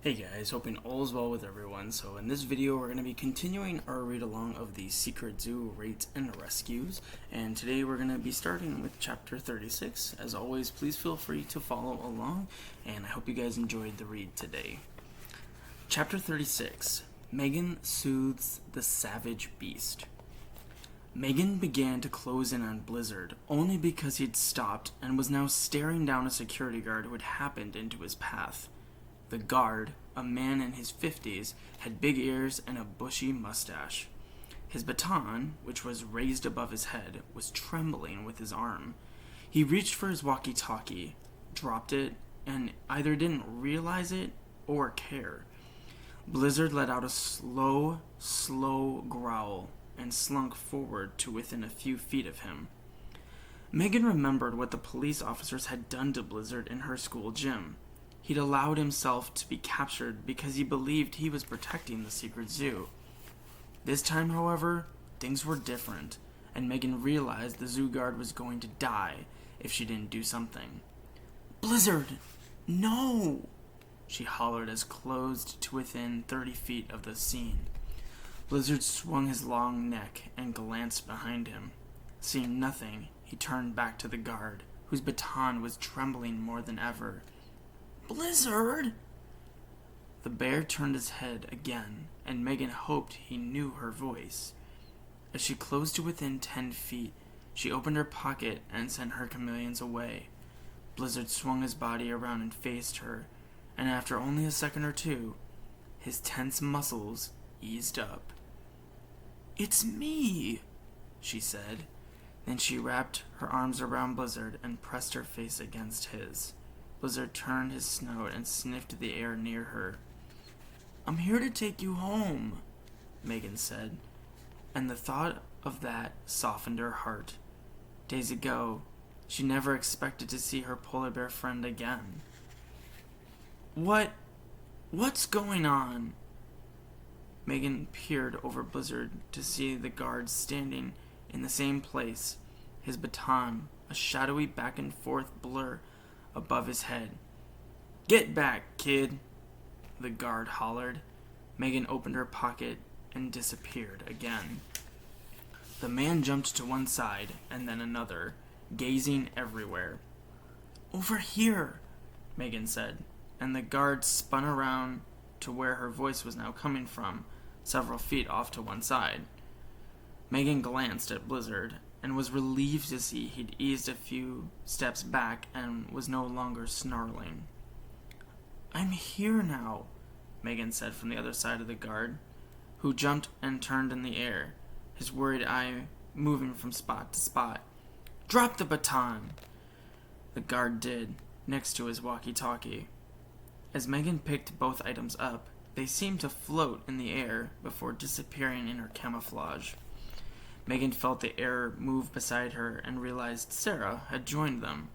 Hey guys, hoping all is well with everyone. So in this video we're going to be continuing our read along of the Secret Zoo Raids and Rescues, and today we're going to be starting with chapter 36. As always, please feel free to follow along, and I hope you guys enjoyed the read today. Chapter 36, Megan Soothes the Savage Beast. Megan began to close in on Blizzard only because he'd stopped and was now staring down a security guard who had happened into his path. The guard, a man in his 50s, had big ears and a bushy mustache. His baton, which was raised above his head, was trembling with his arm. He reached for his walkie-talkie, dropped it, and either didn't realize it or care. Blizzard let out a slow growl and slunk forward to within a few feet of him. Megan remembered what the police officers had done to Blizzard in her school gym. He'd allowed himself to be captured because he believed he was protecting the secret zoo. This time, however, things were different, and Megan realized the zoo guard was going to die if she didn't do something. "Blizzard, no!" she hollered as closed to within 30 feet of the scene. Blizzard swung his long neck and glanced behind him. Seeing nothing, he turned back to the guard, whose baton was trembling more than ever. "Blizzard!" The bear turned his head again, and Megan hoped he knew her voice. As she closed to within 10 feet, she opened her pocket and sent her chameleons away. Blizzard swung his body around and faced her, and after only a second or two, his tense muscles eased up. "It's me," she said. Then she wrapped her arms around Blizzard and pressed her face against his. Blizzard turned his snout and sniffed the air near her. "I'm here to take you home," Megan said, and the thought of that softened her heart. Days ago, she never expected to see her polar bear friend again. What's going on?" Megan peered over Blizzard to see the guard standing in the same place, his baton, a shadowy back and forth blur above his head. "Get back, kid," the guard hollered. Megan opened her pocket and disappeared again. The man jumped to one side and then another, gazing everywhere. "Over here," Megan said, and the guard spun around to where her voice was now coming from, several feet off to one side. Megan glanced at Blizzard and was relieved to see he'd eased a few steps back and was no longer snarling. "I'm here now," Megan said from the other side of the guard, who jumped and turned in the air, his worried eye moving from spot to spot. "Drop the baton!" The guard did, next to his walkie-talkie. As Megan picked both items up, they seemed to float in the air before disappearing in her camouflage. Megan felt the air move beside her and realized Sara had joined them.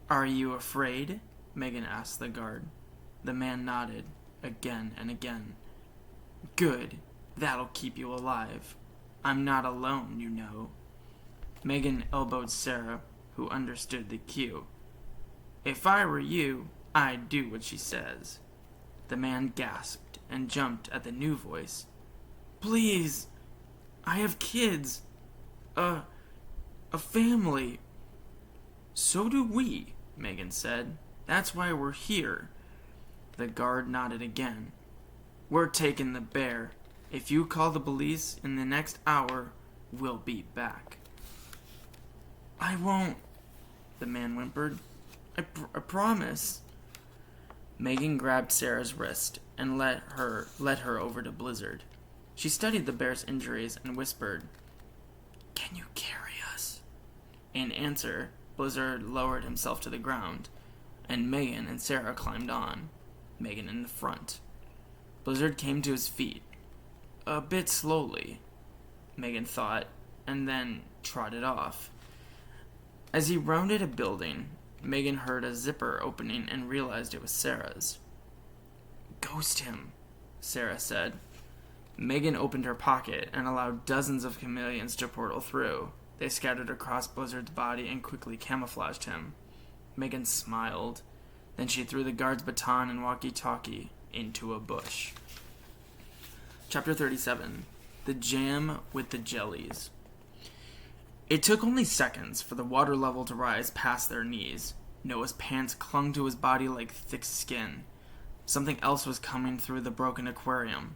"Are you afraid?" Megan asked the guard. The man nodded, again and again. "Good. That'll keep you alive. I'm not alone, you know." Megan elbowed Sara, who understood the cue. "If I were you, I'd do what she says." The man gasped and jumped at the new voice. "Please! I have kids. A family." "So do we," Megan said. "That's why we're here." The guard nodded again. "We're taking the bear. If you call the police in the next hour, we'll be back." "I won't," the man whimpered. I promise." Megan grabbed Sara's wrist and led her over to Blizzard. She studied the bear's injuries and whispered, "Can you carry us?" In answer, Blizzard lowered himself to the ground, and Megan and Sara climbed on, Megan in the front. Blizzard came to his feet, a bit slowly, Megan thought, and then trotted off. As he rounded a building, Megan heard a zipper opening and realized it was Sara's. "Ghost him," Sara said. Megan opened her pocket and allowed dozens of chameleons to portal through. They scattered across Blizzard's body and quickly camouflaged him. Megan smiled. Then she threw the guard's baton and walkie-talkie into a bush. Chapter 37. The Jam with the Jellies. It took only seconds for the water level to rise past their knees. Noah's pants clung to his body like thick skin. Something else was coming through the broken aquarium.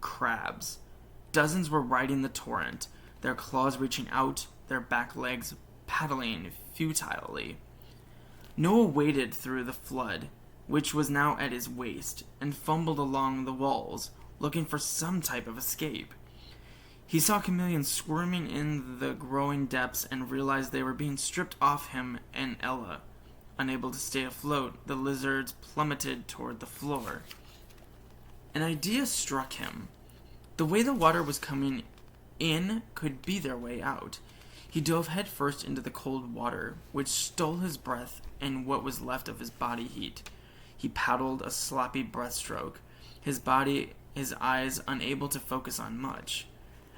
Crabs. Dozens were riding the torrent, their claws reaching out, their back legs paddling futilely. Noah waded through the flood, which was now at his waist, and fumbled along the walls, looking for some type of escape. He saw chameleons squirming in the growing depths and realized they were being stripped off him and Ella. Unable to stay afloat, the lizards plummeted toward the floor. An idea struck him. The way the water was coming in could be their way out. He dove headfirst into the cold water, which stole his breath and what was left of his body heat. He paddled a sloppy breaststroke, his eyes unable to focus on much.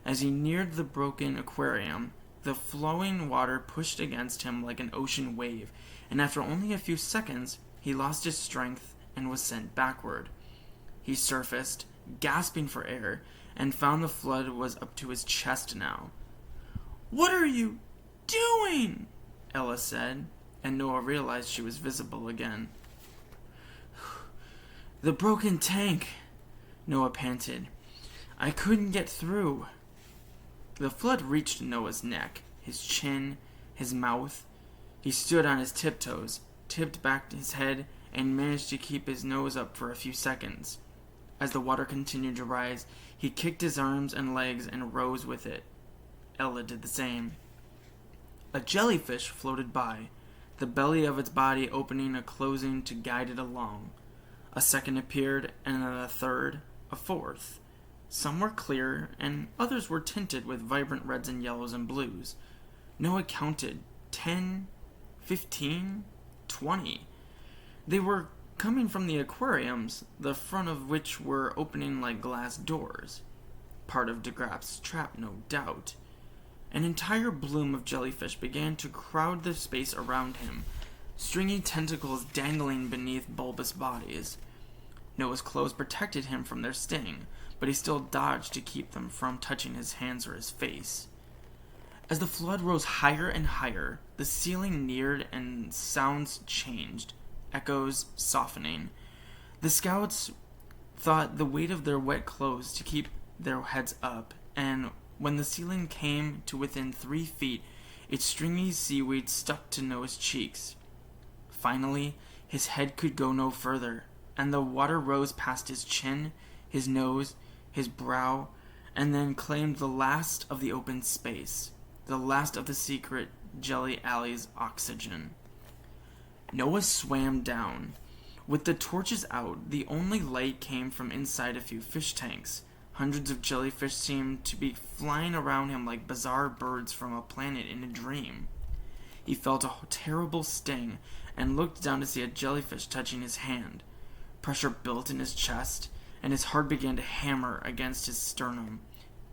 As he neared the broken aquarium, the flowing water pushed against him like an ocean wave, and after only a few seconds, he lost his strength and was sent backward. He surfaced, gasping for air, and found the flood was up to his chest now. "What are you doing?" Ella said, and Noah realized she was visible again. "The broken tank," Noah panted. "I couldn't get through." The flood reached Noah's neck, his chin, his mouth. He stood on his tiptoes, tipped back his head, and managed to keep his nose up for a few seconds. As the water continued to rise, he kicked his arms and legs and rose with it. Ella did the same. A jellyfish floated by, the belly of its body opening and closing to guide it along. A second appeared, and then a third, a fourth. Some were clear, and others were tinted with vibrant reds and yellows and blues. Noah counted 10, 15, 20. They were coming from the aquariums, the front of which were opening like glass doors. Part of Degraff's trap, no doubt. An entire bloom of jellyfish began to crowd the space around him, stringy tentacles dangling beneath bulbous bodies. Noah's clothes protected him from their sting, but he still dodged to keep them from touching his hands or his face. As the flood rose higher and higher, the ceiling neared and sounds changed, echoes softening. The scouts thought the weight of their wet clothes to keep their heads up, and when the ceiling came to within 3 feet, its stringy seaweed stuck to Noah's cheeks. Finally, his head could go no further, and the water rose past his chin, his nose, his brow, and then claimed the last of the open space, the last of the secret Jelly Alley's oxygen. Noah swam down. With the torches out, the only light came from inside a few fish tanks. Hundreds of jellyfish seemed to be flying around him like bizarre birds from a planet in a dream. He felt a terrible sting and looked down to see a jellyfish touching his hand. Pressure built in his chest, and his heart began to hammer against his sternum.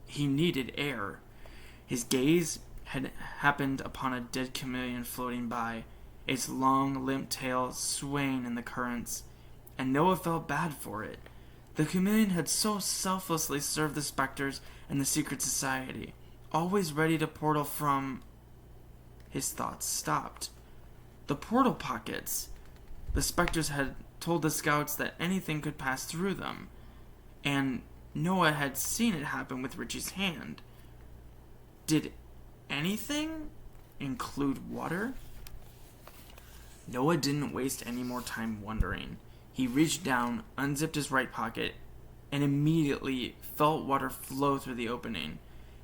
He needed air. His gaze had happened upon a dead chameleon floating by, its long, limp tail swaying in the currents, and Noah felt bad for it. The chameleon had so selflessly served the specters and the secret society, always ready to portal from... His thoughts stopped. The portal pockets. The specters had told the scouts that anything could pass through them, and Noah had seen it happen with Richie's hand. Did anything include water? Noah didn't waste any more time wondering. He reached down, unzipped his right pocket, and immediately felt water flow through the opening.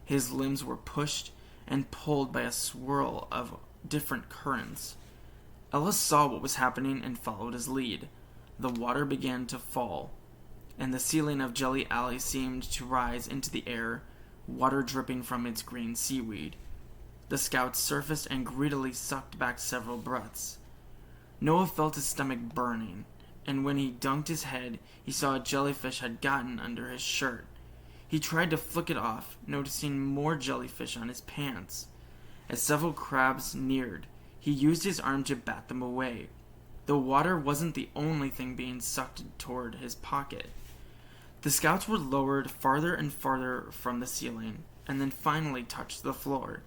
His limbs were pushed and pulled by a swirl of different currents. Ella saw what was happening and followed his lead. The water began to fall, and the ceiling of Jelly Alley seemed to rise into the air, water dripping from its green seaweed. The scouts surfaced and greedily sucked back several breaths. Noah felt his stomach burning, and when he dunked his head, he saw a jellyfish had gotten under his shirt. He tried to flick it off, noticing more jellyfish on his pants. As several crabs neared, he used his arm to bat them away. The water wasn't the only thing being sucked toward his pocket. The scouts were lowered farther and farther from the ceiling, and then finally touched the floor.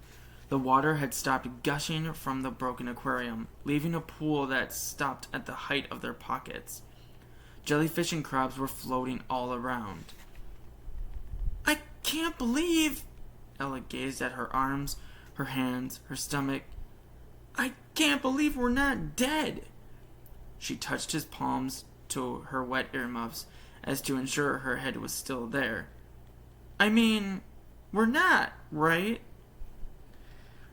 The water had stopped gushing from the broken aquarium, leaving a pool that stopped at the height of their pockets. Jellyfish and crabs were floating all around. "I can't believe..." Ella gazed at her arms, her hands, her stomach. "I can't believe we're not dead." She touched his palms to her wet earmuffs as to ensure her head was still there. "I mean, we're not, right?"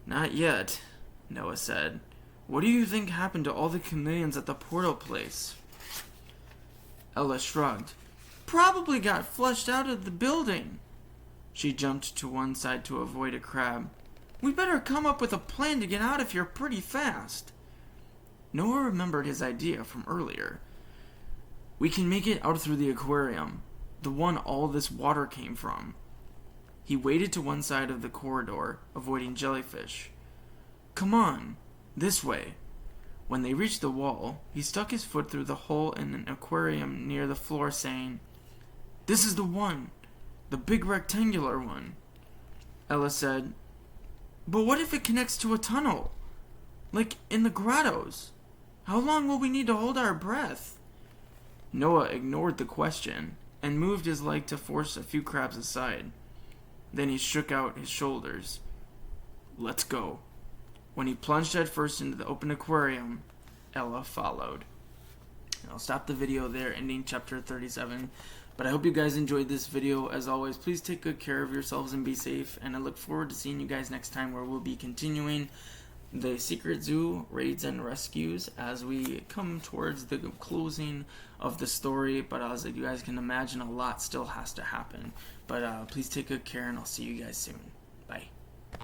"Not yet," Noah said. "What do you think happened to all the chameleons at the portal place?" Ella shrugged. "Probably got flushed out of the building." She jumped to one side to avoid a crab. "We better come up with a plan to get out of here pretty fast." Noah remembered his idea from earlier. "We can make it out through the aquarium, the one all this water came from." He waded to one side of the corridor, avoiding jellyfish. "Come on, this way." When they reached the wall, he stuck his foot through the hole in an aquarium near the floor, saying, "This is the one, the big rectangular one." Ella said, "But what if it connects to a tunnel? Like in the grottos? How long will we need to hold our breath?" Noah ignored the question and moved his leg to force a few crabs aside. Then he shook out his shoulders. "Let's go." When he plunged headfirst into the open aquarium, Ella followed. And I'll stop the video there, ending chapter 37. But I hope you guys enjoyed this video. As always, please take good care of yourselves and be safe. And I look forward to seeing you guys next time, where we'll be continuing the Secret Zoo raids and rescues as we come towards the closing of the story. But as you guys can imagine, a lot still has to happen. But please take good care, and I'll see you guys soon. Bye.